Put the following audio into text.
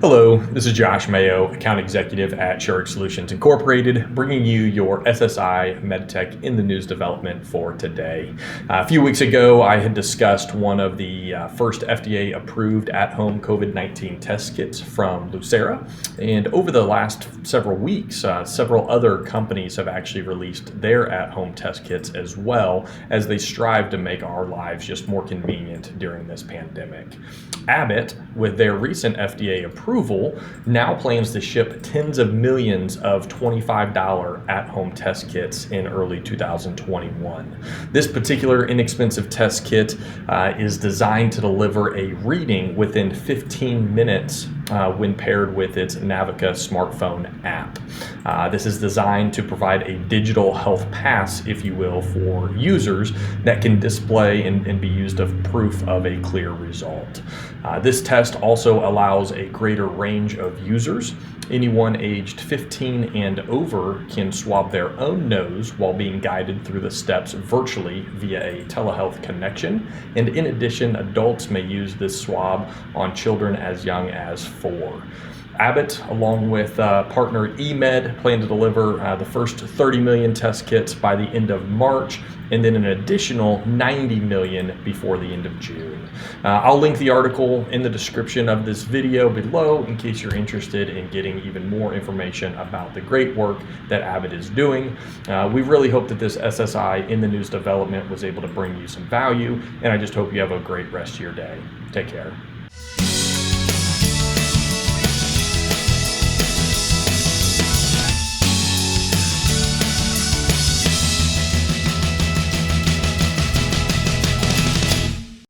Hello, this is Josh Mayo, account executive at Shurig Solutions Incorporated, bringing you your SSI MedTech in the news development for today. A few weeks ago, I had discussed one of the first FDA-approved at-home COVID-19 test kits from Lucira, and over the last several weeks, several other companies have actually released their at-home test kits as well as they strive to make our lives just more convenient during this pandemic. Abbott, with their recent FDA approval, now plans to ship tens of millions of $25 at-home test kits in early 2021. This particular inexpensive test kit is designed to deliver a reading within 15 minutes when paired with its Navica smartphone app. This is designed to provide a digital health pass, if you will, for users that can display and be used as proof of a clear result. This test also allows a greater range of users. Anyone aged 15 and over can swab their own nose while being guided through the steps virtually via a telehealth connection. And in addition, adults may use this swab on children as young as 4. Abbott, along with partner eMed, plan to deliver the first 30 million test kits by the end of March, and then an additional 90 million before the end of June. I'll link the article in the description of this video below in case you're interested in getting even more information about the great work that Abbott is doing. We really hope that this SSI in the news development was able to bring you some value, and I just hope you have a great rest of your day. Take care.